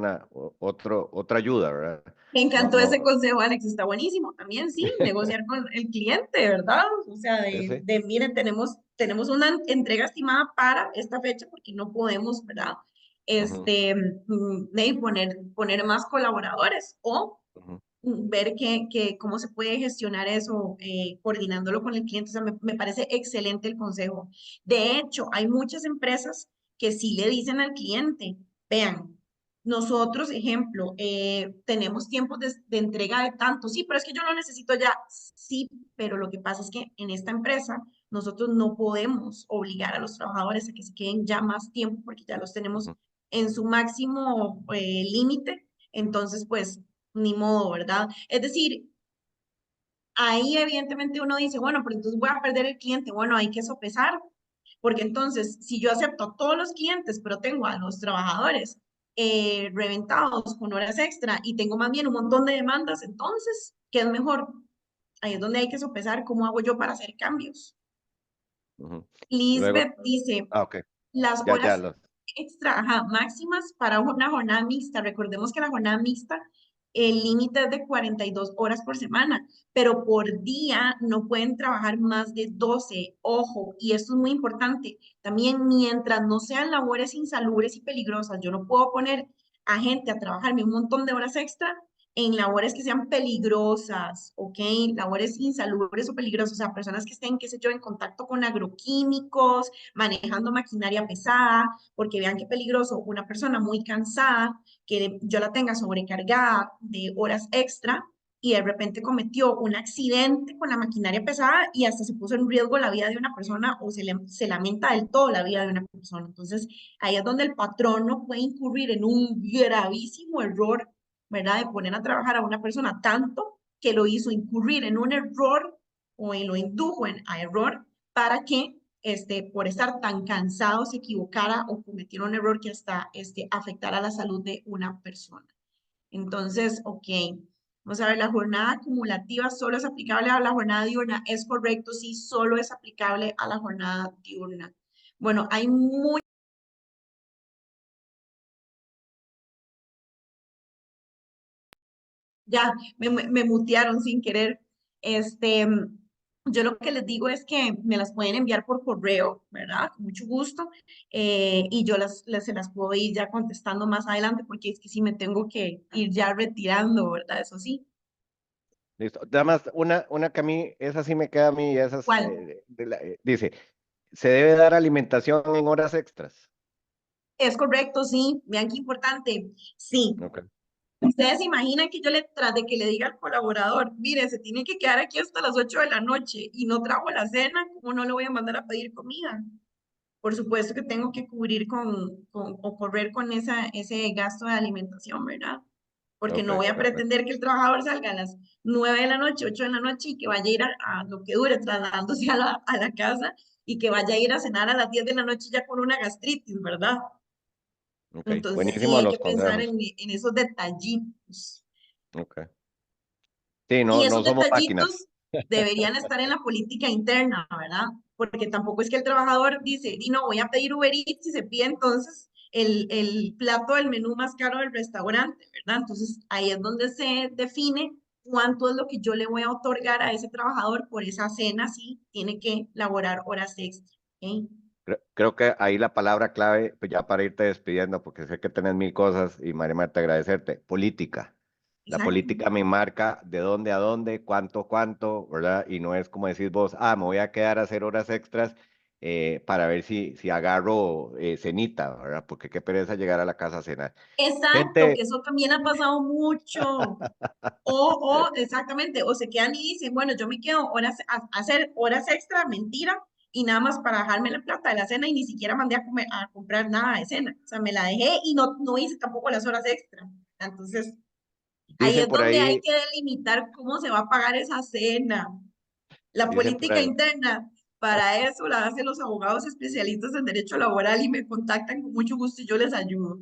otra ayuda, ¿verdad? Me No, encantó ese no, consejo, Alex, está buenísimo. También sí, negociar con el cliente, ¿verdad? O sea, sí, sí. miren, tenemos una entrega estimada para esta fecha porque no podemos, ¿verdad? Ujú, Poner más colaboradores o ujú, ver cómo se puede gestionar eso, coordinándolo con el cliente. O sea, me parece excelente el consejo. De hecho, hay muchas empresas que sí le dicen al cliente, vean, nosotros, ejemplo, tenemos tiempos de entrega de tanto, sí, pero es que yo lo necesito ya, sí, pero lo que pasa es que en esta empresa nosotros no podemos obligar a los trabajadores a que se queden ya más tiempo porque ya los tenemos ujú, en su máximo límite. Entonces, pues ni modo, ¿verdad? Es decir, ahí evidentemente uno dice, bueno, pero entonces voy a perder el cliente. Bueno, hay que sopesar, porque entonces, si yo acepto a todos los clientes, pero tengo a los trabajadores reventados con horas extra y tengo más bien un montón de demandas, entonces, ¿qué es mejor? Ahí es donde hay que sopesar cómo hago yo para hacer cambios. ujú. Luego, Lisbeth dice, ok, las ya horas los. extra, ajá, máximas para una jornada mixta. Recordemos que la jornada mixta, el límite es de 42 horas por semana, pero por día no pueden trabajar más de 12. Ojo, y esto es muy importante. También mientras no sean labores insalubres y peligrosas, yo no puedo poner a gente a trabajarme un montón de horas extra en labores que sean peligrosas, ¿ok? Labores insalubres o peligrosas, o sea, personas que estén, qué sé yo, en contacto con agroquímicos, manejando maquinaria pesada, porque vean qué peligroso una persona muy cansada, que yo la tenga sobrecargada de horas extra y de repente cometió un accidente con la maquinaria pesada y hasta se puso en riesgo la vida de una persona o se lamenta del todo la vida de una persona. Entonces, ahí es donde el patrono puede incurrir en un gravísimo error, ¿verdad? De poner a trabajar a una persona tanto que lo hizo incurrir en un error o lo indujo a error para que por estar tan cansado se equivocara o cometiera un error que hasta afectara la salud de una persona. Entonces, ok, vamos a ver, la jornada acumulativa solo es aplicable a la jornada diurna. Es correcto, sí, solo es aplicable a la jornada diurna. Bueno, hay muy... Ya, me mutearon sin querer. Este, yo lo que les digo es que me las pueden enviar por correo, ¿verdad? Con mucho gusto. Y yo se las puedo ir ya contestando más adelante porque es que sí me tengo que ir ya retirando, ¿verdad? Eso sí. Listo. Nada más, una que a mí, esa sí me queda a mí, esas, ¿Cuál? dice, ¿se debe dar alimentación en horas extras? Es correcto, sí. Vean qué importante. Sí. Ok. Ustedes se imaginan que yo tras de que le diga al colaborador, mire, se tiene que quedar aquí hasta las 8 de la noche y no trajo la cena, ¿cómo no le voy a mandar a pedir comida? Por supuesto que tengo que cubrir o correr con ese gasto de alimentación, ¿verdad? Porque Ok, no voy a perfecto. pretender que el trabajador salga a las 9 de la noche, 8 de la noche y que vaya a ir a lo que dure trasladándose a la casa y que vaya a ir a cenar a las 10 de la noche ya con una gastritis, ¿verdad? Ok, Entonces sí buenísimo hay que los pensar consejos. en esos detallitos. Ok. Sí, Y no, no esos somos máquinas. detallitos deberían estar en la política interna, ¿verdad? Porque tampoco es que el trabajador dice, y no, voy a pedir Uber Eats y se pide entonces el plato del menú más caro del restaurante, ¿verdad? Entonces ahí es donde se define cuánto es lo que yo le voy a otorgar a ese trabajador por esa cena, si tiene que laborar horas extra, ¿ok? Creo que ahí la palabra clave, pues ya para irte despidiendo, porque sé que tenés mil cosas y María Marta, agradecerte, política. La Exacto. política me marca de dónde a dónde, cuánto, ¿verdad? Y no es como decís vos, me voy a quedar a hacer horas extras para ver si agarro cenita, ¿verdad? Porque qué pereza llegar a la casa a cenar. Exacto, Gente, que eso también ha pasado mucho. Exactamente, o se quedan y dicen, bueno, yo me quedo a hacer horas extra, mentira, y nada más para dejarme la plata de la cena y ni siquiera mandé a comprar nada de cena. O sea, me la dejé y no hice tampoco las horas extra. Entonces, ahí dicen es por donde hay ahí, que delimitar cómo se va a pagar esa cena. La dicen por política ahí. interna, para eso la hacen los abogados especialistas en derecho laboral y me contactan con mucho gusto y yo les ayudo.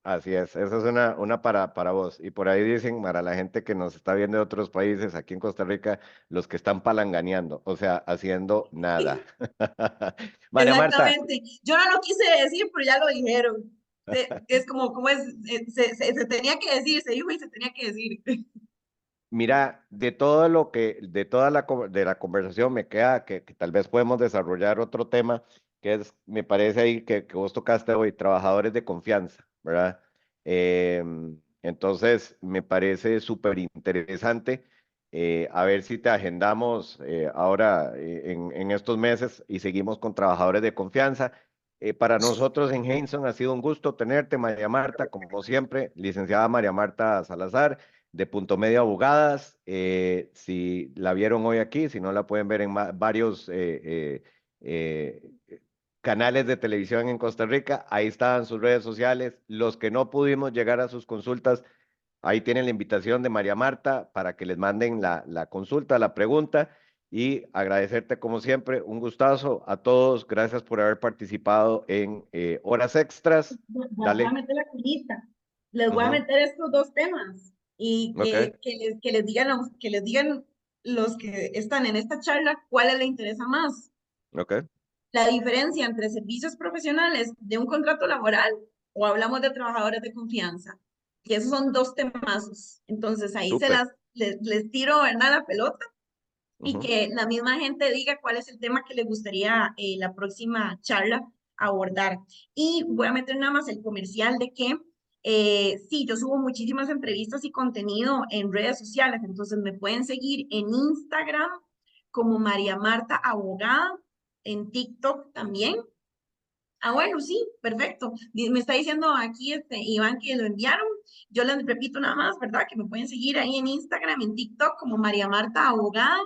Así es, esa es una para vos. Y por ahí dicen, para la gente que nos está viendo de otros países, aquí en Costa Rica, los que están palanganeando, o sea, haciendo nada. María Marta, Exactamente. Yo no lo quise decir, pero ya lo dijeron. Es como es, se tenía que decir, se dijo y se tenía que decir. Mira, de todo lo que, de toda de la conversación me queda que tal vez podemos desarrollar otro tema que es, me parece ahí que vos tocaste hoy, trabajadores de confianza, ¿verdad? Entonces, me parece súper interesante a ver si te agendamos ahora en estos meses y seguimos con trabajadores de confianza. Para nosotros en Heinsohn ha sido un gusto tenerte, María Marta, como siempre, licenciada María Marta Salazar de Punto Medio Abogadas. Si la vieron hoy aquí, si no la pueden ver en varios canales de televisión en Costa Rica, ahí están sus redes sociales. Los que no pudimos llegar a sus consultas, ahí tienen la invitación de María Marta para que les manden la consulta, la pregunta. Y agradecerte como siempre, un gustazo a todos. Gracias por haber participado en Horas Extras. Ya voy a Dale. meter la cuñita. Les voy a Ujú. meter estos dos temas y Ok, que les digan, que les digan los que están en esta charla cuál les interesa más. ok. La diferencia entre servicios profesionales de un contrato laboral o hablamos de trabajadores de confianza. Y esos son dos temazos. Entonces ahí Súper. les tiro, ¿verdad? La pelota y Ujú. que la misma gente diga cuál es el tema que les gustaría la próxima charla abordar. Y voy a meter nada más el comercial de que sí, yo subo muchísimas entrevistas y contenido en redes sociales, entonces me pueden seguir en Instagram como María Marta Abogada, en TikTok también. Ah, bueno, sí, perfecto. Me está diciendo aquí Iván que lo enviaron. Yo les repito nada más, ¿verdad? Que me pueden seguir ahí en Instagram, en TikTok como María Marta Abogada,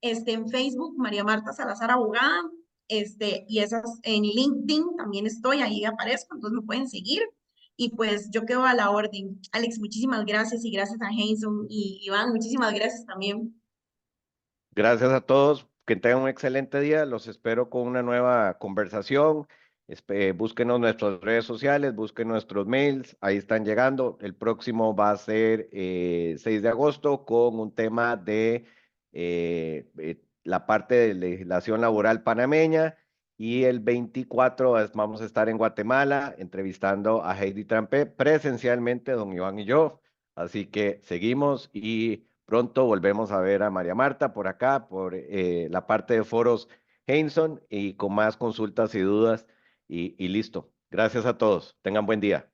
en Facebook María Marta Salazar Abogada, y esas en LinkedIn también estoy, ahí aparezco, entonces me pueden seguir. Y pues yo quedo a la orden. Alex, muchísimas gracias y gracias a Jason y Iván, muchísimas gracias también. Gracias a todos, que tengan un excelente día. Los espero con una nueva conversación. Búsquenos nuestras redes sociales, busquen nuestros mails, ahí están llegando. El próximo va a ser 6 de agosto con un tema de la parte de legislación laboral panameña y el 24 vamos a estar en Guatemala entrevistando a Heidi Trampé presencialmente, don Iván y yo. Así que seguimos y pronto volvemos a ver a María Marta por acá, por la parte de foros Heinsohn y con más consultas y dudas y listo. Gracias a todos. Tengan buen día.